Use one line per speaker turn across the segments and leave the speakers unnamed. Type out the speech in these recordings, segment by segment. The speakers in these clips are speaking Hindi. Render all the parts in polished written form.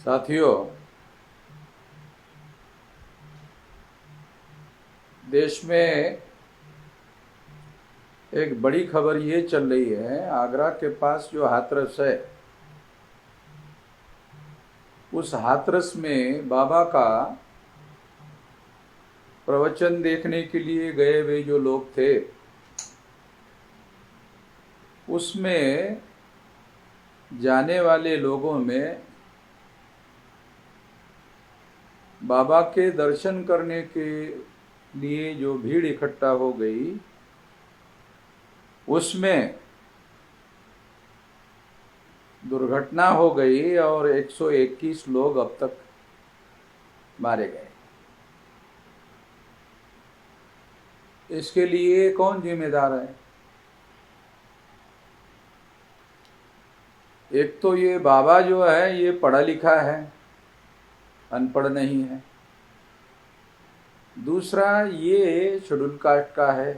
साथियों, देश में एक बड़ी खबर ये चल रही है। आगरा के पास जो हाथरस है, उस हाथरस में बाबा का प्रवचन देखने के लिए गए हुए जो लोग थे, उसमें जाने वाले लोगों में बाबा के दर्शन करने के लिए जो भीड़ इकट्ठा हो गई, उसमें दुर्घटना हो गई और 121 लोग अब तक मारे गए। इसके लिए कौन जिम्मेदार है? एक तो ये बाबा जो है ये पढ़ा लिखा है, अनपढ़ नहीं है। दूसरा, ये शेड्यूल कास्ट का है,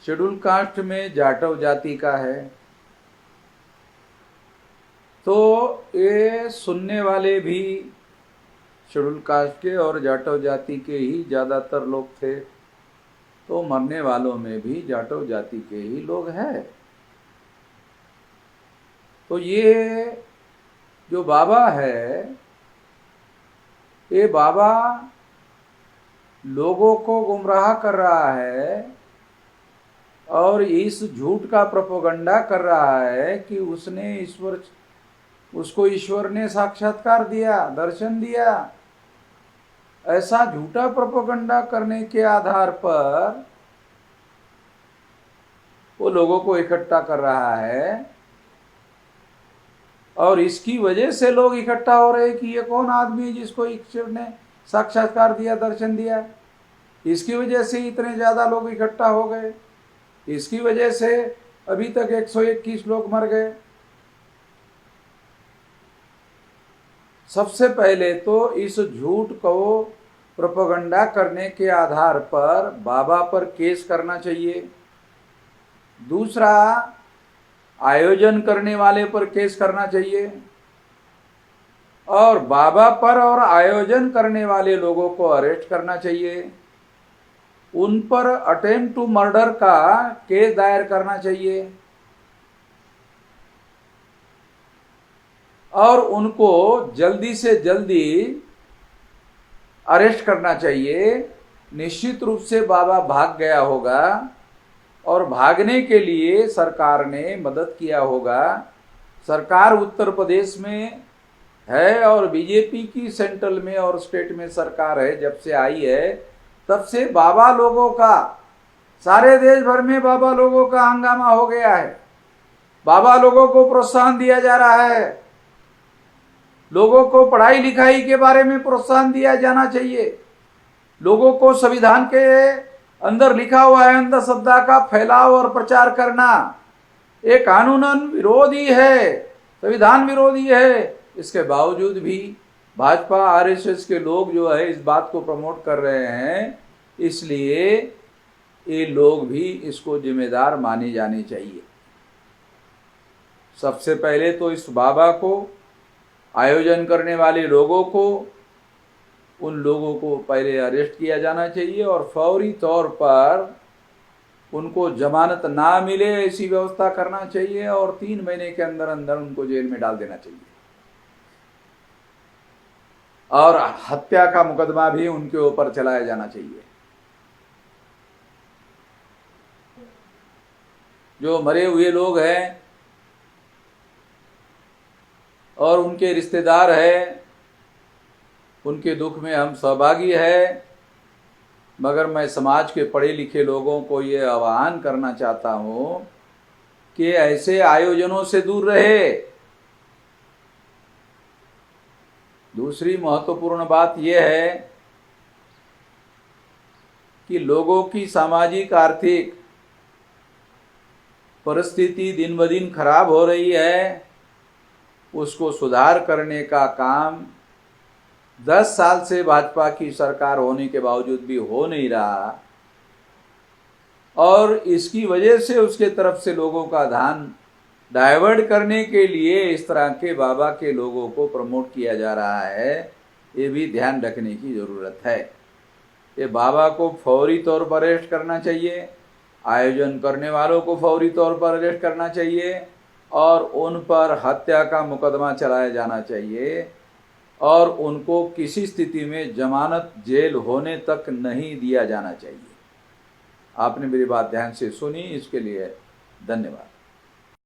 शेड्यूल कास्ट में जाटव जाति का है। तो ये सुनने वाले भी शेड्यूल कास्ट के और जाटव जाति के ही ज़्यादातर लोग थे, तो मरने वालों में भी जाटव जाति के ही लोग हैं। तो ये जो बाबा है, ये बाबा लोगों को गुमराह कर रहा है और इस झूठ का प्रोपेगेंडा कर रहा है कि उसको ईश्वर ने साक्षात्कार दिया, दर्शन दिया। ऐसा झूठा प्रोपेगेंडा करने के आधार पर वो लोगों को इकट्ठा कर रहा है और इसकी वजह से लोग इकट्ठा हो रहे हैं कि ये कौन आदमी है जिसको ईश्वर ने साक्षात्कार दिया, दर्शन दिया। इसकी वजह से इतने ज़्यादा लोग इकट्ठा हो गए, इसकी वजह से अभी तक 121 लोग मर गए। सबसे पहले तो इस झूठ को प्रोपेगेंडा करने के आधार पर बाबा पर केस करना चाहिए। दूसरा, आयोजन करने वाले पर केस करना चाहिए और बाबा पर और आयोजन करने वाले लोगों को अरेस्ट करना चाहिए। उन पर अटेम्प्ट टू मर्डर का केस दायर करना चाहिए और उनको जल्दी से जल्दी अरेस्ट करना चाहिए। निश्चित रूप से बाबा भाग गया होगा और भागने के लिए सरकार ने मदद किया होगा। सरकार उत्तर प्रदेश में है और बीजेपी की सेंट्रल में और स्टेट में सरकार है। जब से आई है तब से बाबा लोगों का, सारे देश भर में बाबा लोगों का हंगामा हो गया है। बाबा लोगों को प्रोत्साहन दिया जा रहा है, लोगों को पढ़ाई लिखाई के बारे में प्रोत्साहन दिया जाना चाहिए। लोगों को संविधान के अंदर लिखा हुआ है अंधश्रद्धा का फैलाव और प्रचार करना ये कानूनन विरोधी है, संविधान विरोधी है। इसके बावजूद भी भाजपा आरएसएस के लोग जो है इस बात को प्रमोट कर रहे हैं, इसलिए ये लोग भी इसको जिम्मेदार माने जाने चाहिए। सबसे पहले तो इस बाबा को, आयोजन करने वाले लोगों को, उन लोगों को पहले अरेस्ट किया जाना चाहिए और फौरी तौर पर उनको जमानत ना मिले ऐसी व्यवस्था करना चाहिए और 3 महीने के अंदर अंदर उनको जेल में डाल देना चाहिए और हत्या का मुकदमा भी उनके ऊपर चलाया जाना चाहिए। जो मरे हुए लोग हैं और उनके रिश्तेदार हैं, उनके दुख में हम सहभागी हैं, मगर मैं समाज के पढ़े लिखे लोगों को ये आह्वान करना चाहता हूँ कि ऐसे आयोजनों से दूर रहे। दूसरी महत्वपूर्ण बात यह है कि लोगों की सामाजिक आर्थिक परिस्थिति दिन ब दिन खराब हो रही है, उसको सुधार करने का काम 10 साल से भाजपा की सरकार होने के बावजूद भी हो नहीं रहा और इसकी वजह से उसके तरफ से लोगों का ध्यान डाइवर्ट करने के लिए इस तरह के बाबा के लोगों को प्रमोट किया जा रहा है, ये भी ध्यान रखने की ज़रूरत है। ये बाबा को फौरी तौर पर अरेस्ट करना चाहिए, आयोजन करने वालों को फौरी तौर पर अरेस्ट करना चाहिए और उन पर हत्या का मुकदमा चलाया जाना चाहिए और उनको किसी स्थिति में जमानत जेल होने तक नहीं दिया जाना चाहिए। आपने मेरी बात ध्यान से सुनी, इसके लिए धन्यवाद।